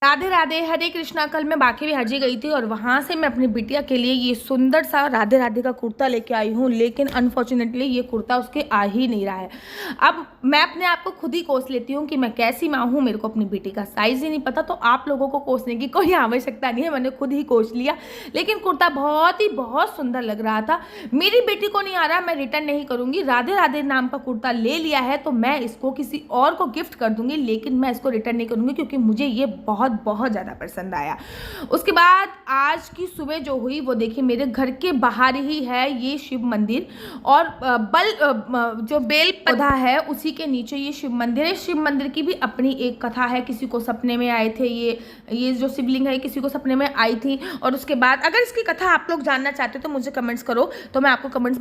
राधे राधे, हरे कृष्णा। कल मैं बांके बिहारी गई थी और वहाँ से मैं अपनी बिटिया के लिए ये सुंदर सा राधे राधे का कुर्ता लेके आई हूँ, लेकिन अनफॉर्चुनेटली ये कुर्ता उसके आ ही नहीं रहा है। अब मैं अपने आप को खुद ही कोस लेती हूँ कि मैं कैसी माँ हूँ, मेरे को अपनी बेटी का साइज़ ही नहीं पता, तो आप लोगों को कोसने की कोई आवश्यकता नहीं है, मैंने खुद ही कोस लिया। लेकिन कुर्ता बहुत सुंदर लग रहा था। मेरी बेटी को नहीं आ रहा, मैं रिटर्न नहीं करूँगी। राधे राधे नाम का कुर्ता ले लिया है तो मैं इसको किसी और को गिफ्ट कर दूँगी, लेकिन मैं इसको रिटर्न नहीं करूँगी क्योंकि मुझे ये बहुत ज़्यादा पसंद आया। उसके बाद आज की सुबह जो हुई वो देखिए, मेरे घर के बाहर ही है ये शिव मंदिर और जो बेल पौधा है उसी के नीचे ये शिव मंदिर है। शिव मंदिर की भी अपनी एक कथा है। किसी को सपने में आए थे ये जो शिवलिंग है, किसी को सपने में आई थी। और उसके बाद अगर इसकी कथा आप लोग जानना चाहते हो तो मुझे कमेंट्स करो, तो मैं आपको कमेंट्स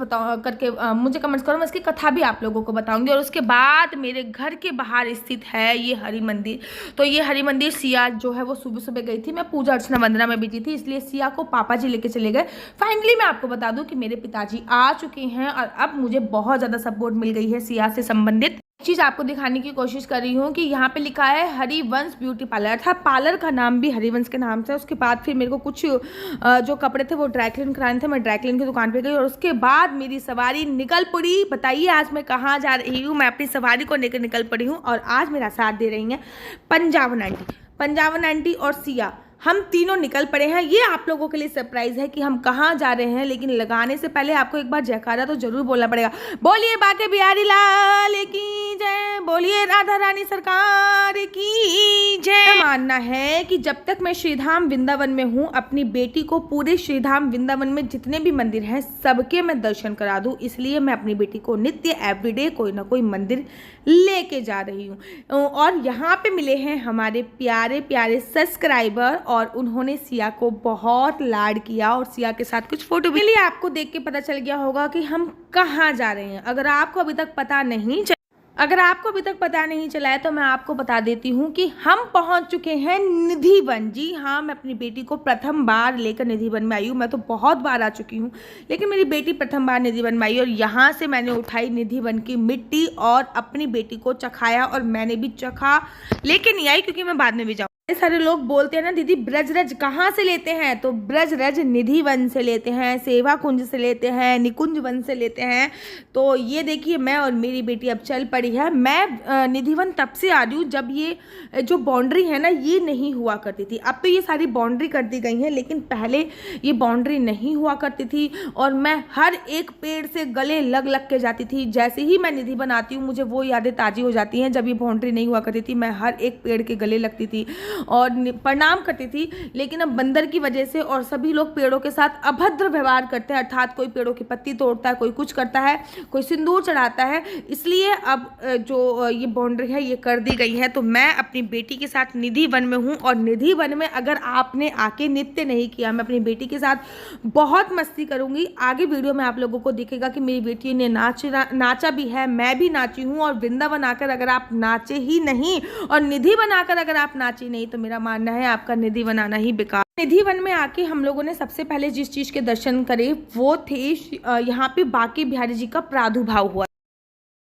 मुझे कमेंट्स करो, मैं इसकी कथा भी आप लोगों को बताऊंगी। और उसके बाद मेरे घर के बाहर स्थित है ये हरि मंदिर। तो ये हरि मंदिर सिया जो है वो सुबह सुबह गई थी, मैं पूजा अर्चना वंदना में बिजी थी, इसलिए सिया को पापा जी लेके चले गए। फाइनली मैं आपको बता दूं कि मेरे पिताजी आ चुके हैं और अब मुझे बहुत ज़्यादा सपोर्ट मिल गई है सिया से संबंधित। चीज़ आपको दिखाने की कोशिश कर रही हूँ कि यहाँ पे लिखा है हरिवंश ब्यूटी पार्लर था, पार्लर का नाम भी हरिवंश के नाम से। उसके बाद फिर मेरे को कुछ जो कपड़े थे वो ड्राई क्लीन कराने थे, मैं ड्राई क्लीन की दुकान पे गई और उसके बाद मेरी सवारी निकल पड़ी। बताइए आज मैं कहाँ जा रही हूँ। मैं अपनी सवारी को लेकर निकल पड़ी हूँ और आज मेरा साथ दे रही हैं पंजाबन आंटी और सिया। हम तीनों निकल पड़े हैं। ये आप लोगों के लिए सरप्राइज है कि हम कहाँ जा रहे हैं, लेकिन लगाने से पहले आपको एक बार जयकारा तो जरूर बोलना पड़ेगा। बोलिए बांके बिहारी लाल की जय, बोलिए राधा रानी सरकार की जय। मानना है कि जब तक मैं श्रीधाम वृंदावन में हूँ, अपनी बेटी को पूरे श्रीधाम वृंदावन में जितने भी मंदिर हैं सबके मैं दर्शन करा दूँ, इसलिए मैं अपनी बेटी को नित्य एवरीडे कोई ना कोई मंदिर लेके जा रही हूँ। और यहाँ पे मिले हैं हमारे प्यारे प्यारे सब्सक्राइबर और उन्होंने सिया को बहुत लाड किया और सिया के साथ कुछ फोटो भी लिए। आपको देख के पता चल गया होगा कि हम कहाँ जा रहे हैं। अगर आपको अभी तक पता नहीं चला है तो मैं आपको बता देती हूँ कि हम पहुँच चुके हैं निधि वन। जी हाँ, मैं अपनी बेटी को प्रथम बार लेकर निधि वन में आई हूँ। मैं तो बहुत बार आ चुकी हूँ, लेकिन मेरी बेटी प्रथम बार निधि वन में आई और यहाँ से मैंने उठाई निधि वन की मिट्टी और अपनी बेटी को चखाया और मैंने भी चखा, लेके नहीं आई क्योंकि मैं बाद में भी जाऊँ। सारे लोग बोलते हैं ना दीदी ब्रजरज कहाँ से लेते हैं, तो ब्रजरज निधि वन से लेते हैं, सेवा कुंज से लेते हैं, निकुंज वन से लेते हैं। तो ये देखिए मैं और मेरी बेटी अब चल पड़ी है। मैं निधि वन तब से आ रही हूँ जब ये जो बाउंड्री है ना ये नहीं हुआ करती थी। अब तो ये सारी बाउंड्री कर दी गई है, लेकिन पहले ये बाउंड्री नहीं हुआ करती थी और मैं हर एक पेड़ से गले लग के जाती थी। जैसे ही मैं निधि वन आती हूँ मुझे वो यादें ताज़ी हो जाती हैं। जब ये बाउंड्री नहीं हुआ करती थी मैं हर एक पेड़ के गले लगती थी और प्रणाम करती थी, लेकिन अब बंदर की वजह से और सभी लोग पेड़ों के साथ अभद्र व्यवहार करते हैं, अर्थात कोई पेड़ों की पत्ती तोड़ता है, कोई कुछ करता है, कोई सिंदूर चढ़ाता है, इसलिए अब जो ये बाउंड्री है ये कर दी गई है। तो मैं अपनी बेटी के साथ निधि वन में हूँ और निधि वन में अगर आपने आके नृत्य नहीं किया, मैं अपनी बेटी के साथ बहुत मस्ती करूँगी। आगे वीडियो में आप लोगों को दिखेगा कि मेरी बेटी ने नाचा भी है, मैं भी नाची हूँ। और वृंदावन आकर अगर आप नाचे ही नहीं और निधि वन आकर अगर आप नाची नहीं तो मेरा मानना है आपका निधि वन आना ही बेकार। निधि वन में आके हम लोगों ने सबसे पहले जिस चीज के दर्शन करे वो थे यहाँ पे बांके बिहारी जी का प्रादुर्भाव हुआ,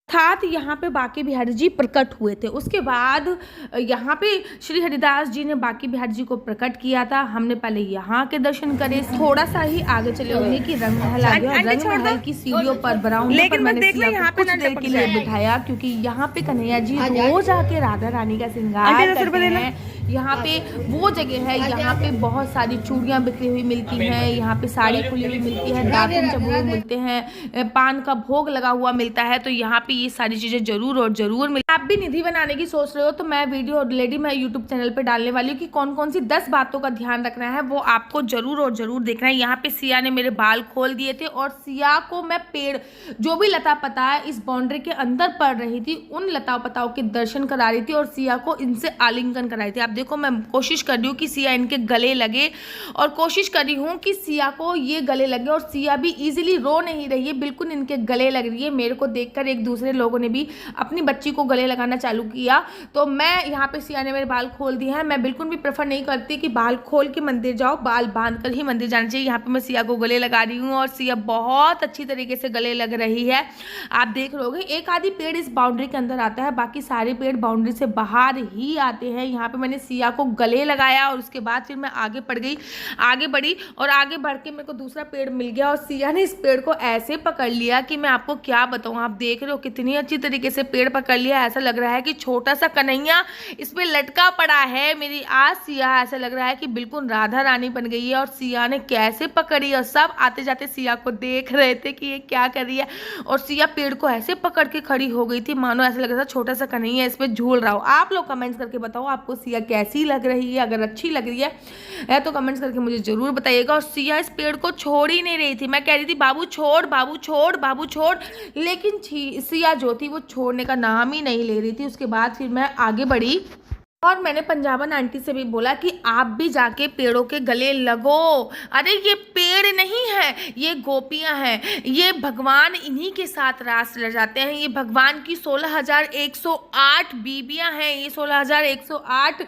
अर्थात यहाँ पे बांके बिहारी जी प्रकट हुए थे। उसके बाद यहाँ पे श्री हरिदास जी ने बांके बिहारी जी को प्रकट किया था। हमने पहले यहाँ के दर्शन करे, थोड़ा सा ही आगे चले होंगे कि रंग महल आ गया। रंग महल की सीढ़ियों पर बरामदे पर मैंने सिया को कुछ देर के लिए बिठाया क्योंकि यहाँ पे कन्हैया जी रोज आके राधा रानी का श्रृंगार करते हैं। यहाँ पे वो जगह है, यहाँ पे बहुत सारी चूड़ियाँ बिखरी हुई मिलती हैं, यहाँ पे साड़ी खुली हुई मिलती है, दातुन चबूरे मिलते हैं, पान का भोग लगा हुआ मिलता है। तो यहाँ पे ये सारी चीजें जरूर और जरूर मिल। आप भी निधि बनाने की सोच रहे हो तो मैं वीडियो ऑलरेडी मैं यूट्यूब चैनल पे डालने वाली हूँ कि कौन कौन सी 10 बातों का ध्यान रखना है, वो आपको जरूर और जरूर देखना है। यहाँ पे सिया ने मेरे बाल खोल दिए थे और सिया को मैं पेड़ जो भी लता पता इस बाउंड्री के अंदर पड़ रही थी उन लता पताओं के दर्शन करा रही थी और सिया को इनसे आलिंगन करा रही थी। आप देखो मैं कोशिश कर रही हूँ कि सिया इनके गले लगे और कोशिश कर रही हूँ कि सिया को ये गले लगे और सिया भी इजीली रो नहीं रही है, बिल्कुल इनके गले लग रही है। मेरे को देखकर एक दूसरे लोगों ने भी अपनी बच्ची को गले गले लगाना चालू किया तो मैं यहाँ पे सिया ने मेरे बाल खोल दिए हैं। मैं बिल्कुल भी प्रेफर नहीं करती कि बाल खोल के मंदिर जाओ, बाल बांध कर ही मंदिर जाना चाहिए। यहाँ पे मैं सिया को गले लगा रही हूँ और सिया बहुत अच्छी तरीके से गले लग रही है। आप देख रहे होगे एक आधी पेड़ इस बाउंड्री के अंदर आता है, बाकी सारे पेड़ बाउंड्री से बाहर ही आते हैं। यहाँ पे मैंने सिया को गले लगाया और उसके बाद फिर मैं आगे बढ़ी और आगे बढ़ के मेरे को दूसरा पेड़ मिल गया और सिया ने इस पेड़ को ऐसे पकड़ लिया कि मैं आपको क्या बताऊँ। आप देख रहे हो कितनी अच्छी तरीके से पेड़ पकड़ लिया, ऐसा लग रहा है कि छोटा सा कन्हैया इस पे लटका पड़ा है। मेरी आज सिया ऐसा लग रहा है कि बिल्कुल राधा रानी बन गई है। और सिया ने कैसे पकड़ी और सब आते जाते सिया को देख रहे थे कि ये क्या कर रही है और सिया पेड़ को ऐसे पकड़ के खड़ी हो गई थी मानो ऐसा लग रहा था छोटा सा कन्हैया इस पे झूल रहा हो। आप लोग कमेंट्स करके बताओ आपको सिया कैसी लग रही है, अगर अच्छी लग रही है तो कमेंट्स करके मुझे जरूर बताइएगा। और सिया इस पेड़ को छोड़ ही नहीं रही थी, मैं कह रही थी बाबू छोड़, बाबू छोड़, बाबू छोड़, लेकिन सिया जो थी वो छोड़ने का नाम ही नहीं ले रही थी। उसके बाद फिर मैं आगे बढ़ी और मैंने पंजाबन आंटी से भी बोला कि आप भी जाके पेड़ों के गले लगो। अरे ये पेड़ नहीं है, ये गोपियां हैं, ये भगवान इन्हीं के साथ रास रह जाते हैं। ये भगवान की 16,108 बीबियां हैं, ये 16,108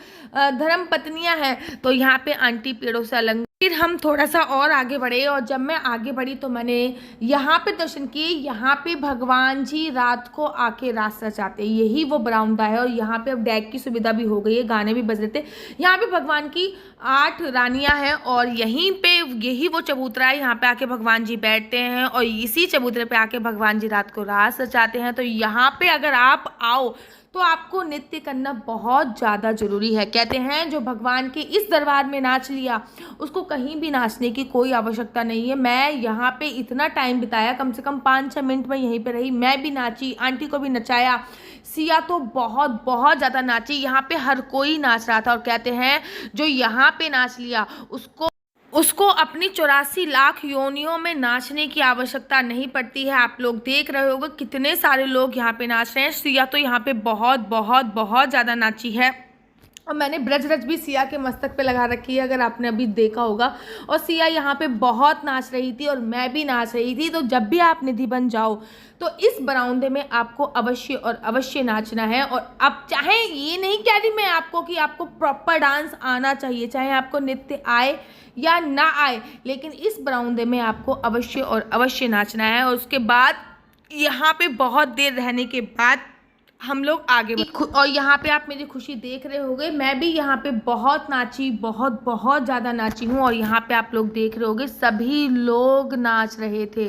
धर्म पत्नियां हैं। तो यहाँ पे आंटी पेड़ों से अलग। फिर हम थोड़ा सा और आगे बढ़े और जब मैं आगे बढ़ी तो मैंने यहाँ पे दर्शन किए। यहाँ पे भगवान जी रात को आके रास रचाते हैं, यही वो बरामदा है। और यहाँ पे अब डेक की सुविधा भी हो गई है, गाने भी बज रहे थे। यहाँ पे भगवान की 8 रानियां हैं और यहीं पे यही वो चबूतरा है, यहाँ पे आके भगवान जी बैठते हैं और इसी चबूतरे पे आके भगवान जी रात को रास रचाते हैं। तो यहाँ पे अगर आप आओ तो आपको नृत्य करना बहुत ज़्यादा ज़रूरी है। कहते हैं जो भगवान के इस दरबार में नाच लिया उसको कहीं भी नाचने की कोई आवश्यकता नहीं है। मैं यहाँ पे इतना टाइम बिताया, कम से कम 5-6 मिनट में यहीं पे रही, मैं भी नाची, आंटी को भी नचाया। सिया तो बहुत बहुत ज़्यादा नाची, यहाँ पे हर कोई नाच रहा था। और कहते हैं जो यहाँ पे नाच लिया उसको अपनी 84 लाख योनियों में नाचने की आवश्यकता नहीं पड़ती है। आप लोग देख रहे होगे कितने सारे लोग यहाँ पे नाच रहे हैं। सिया तो यहाँ पे बहुत बहुत बहुत ज़्यादा नाची है और मैंने ब्रज रज भी सिया के मस्तक पे लगा रखी है, अगर आपने अभी देखा होगा। और सिया यहाँ पे बहुत नाच रही थी और मैं भी नाच रही थी। तो जब भी आप निधि बन जाओ तो इस बरामदे में आपको अवश्य और अवश्य नाचना है। और अब चाहे ये नहीं कह रही मैं आपको कि आपको प्रॉपर डांस आना चाहिए, चाहे आपको नृत्य आए या ना आए, लेकिन इस बरामदे में आपको अवश्य और अवश्य नाचना है। और उसके बाद यहाँ पे बहुत देर रहने के बाद हम लोग आगे और यहाँ पे आप मेरी खुशी देख रहे होंगे, मैं भी यहाँ पे बहुत नाची, बहुत बहुत ज़्यादा नाची हूँ। और यहाँ पे आप लोग देख रहे होंगे सभी लोग नाच रहे थे,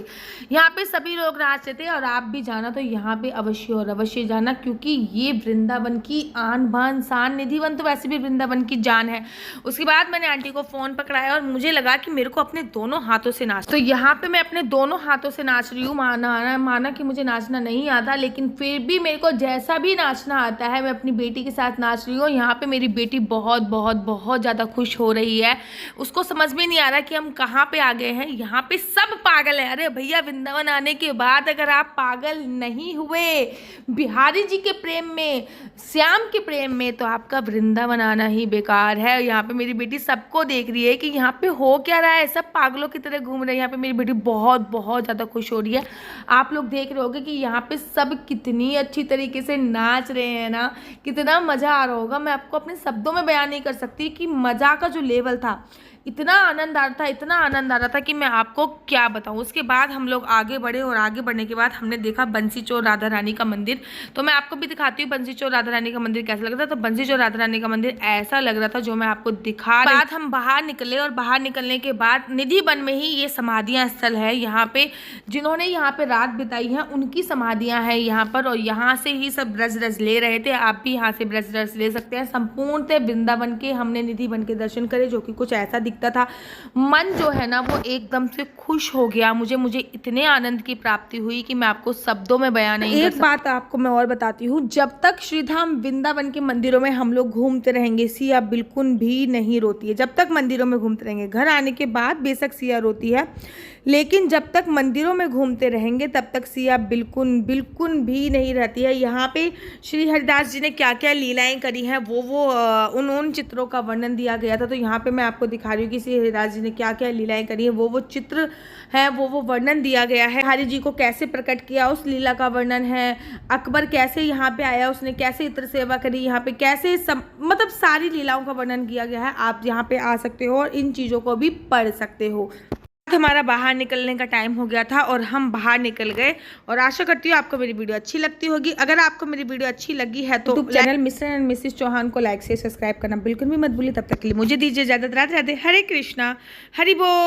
यहाँ पे सभी लोग नाच रहे थे। और आप भी जाना तो यहाँ पे अवश्य और अवश्य जाना, क्योंकि ये वृंदावन की आन बान शान। निधिवन तो वैसे भी वृंदावन की जान है। उसके बाद मैंने आंटी को फ़ोन पकड़ाया और मुझे लगा कि मेरे को अपने दोनों हाथों से नाच, तो यहाँ पे मैं अपने दोनों हाथों से नाच रही हूँ। माना कि मुझे नाचना नहीं आता, लेकिन फिर भी मेरे को जैसा भी नाचना आता है मैं अपनी बेटी के साथ नाच रही हूँ। यहाँ पे मेरी बेटी बहुत बहुत बहुत ज़्यादा खुश हो रही है, उसको समझ में नहीं आ रहा कि हम कहाँ पे आ गए हैं। यहाँ पे सब पागल है। अरे भैया, वृंदावन आने के बाद अगर आप पागल नहीं हुए बिहारी जी के प्रेम में, श्याम के प्रेम में, तो आपका वृंदावन आना ही बेकार है। यहाँ पे मेरी बेटी सबको देख रही है कि यहाँ पे हो क्या रहा है, सब पागलों की तरह घूम रहे हैं। यहाँ पे मेरी बेटी बहुत बहुत ज़्यादा खुश हो रही है। आप लोग देख रहे होगे कि यहाँ पे सब कितनी अच्छी तरीके से नाच रहे हैं ना, कितना मज़ा आ रहा होगा। मैं आपको अपने शब्दों में बयान नहीं कर सकती कि मज़ा का जो लेवल था, इतना आनंद आ रहा था, इतना आनंद आ रहा था कि मैं आपको क्या बताऊं। उसके बाद हम लोग आगे बढ़े और आगे बढ़ने के बाद हमने देखा बंसी चोर राधा रानी का मंदिर। तो मैं आपको भी दिखाती हूँ बंसी चोर राधा रानी का मंदिर कैसा लग रहा था। तो बंसी चोर राधा रानी का मंदिर ऐसा लग रहा था जो मैं आपको दिखा रही। बाद हम बाहर निकले और बाहर निकलने के बाद निधि वन में ही ये समाधियाँ स्थल है। यहाँ पे जिन्होंने यहाँ पे रात बिताई है उनकी समाधियाँ हैं यहाँ पर, और यहाँ से ही सब ब्रज रस ले रहे थे। आप भी यहाँ से ब्रज रस ले सकते हैं। संपूर्णतः वृंदावन के हमने निधि वन के दर्शन करे, जो कि कुछ ऐसा दिखता था। मन जो है ना वो एकदम से खुश हो गया। मुझे इतने आनंद की प्राप्ति हुई कि मैं आपको शब्दों में बयान नहीं कर सकती। एक बात आपको मैं और बताती हूँ, जब तक श्रीधाम वृंदावन के मंदिरों में हम लोग घूमते रहेंगे सिया बिल्कुल भी नहीं रोती है। जब तक मंदिरों में घूमते रहेंगे, घर आने के बाद बेशक सिया रोती है, लेकिन जब तक मंदिरों में घूमते रहेंगे तब तक सिया बिल्कुल बिल्कुल भी नहीं रहती है। यहाँ पे श्री हरिदास जी ने क्या क्या लीलाएं करी हैं वो उन चित्रों का वर्णन दिया गया था। तो यहाँ पे मैं आपको दिखा रही हूँ कि श्री हरिदास जी ने क्या क्या लीलाएं करी हैं, वो चित्र है, वो वर्णन दिया गया है। हरि जी को कैसे प्रकट किया उस लीला का वर्णन है। अकबर कैसे यहाँ पे आया, उसने कैसे इत्र सेवा करी, यहाँ पे कैसे मतलब सारी लीलाओं का वर्णन किया गया है। आप यहाँ पे आ सकते हो और इन चीज़ों को भी पढ़ सकते हो। हमारा बाहर निकलने का टाइम हो गया था और हम बाहर निकल गए, और आशा करती हूँ आपको मेरी वीडियो अच्छी लगती होगी। अगर आपको मेरी वीडियो अच्छी लगी है तो channel mister and missus Chauhan को लाइक से सब्सक्राइब करना बिल्कुल भी मत भूलिए। तब तक के लिए मुझे दीजिए इजाजत। राधे राधे, हरे कृष्णा, हरि बोल।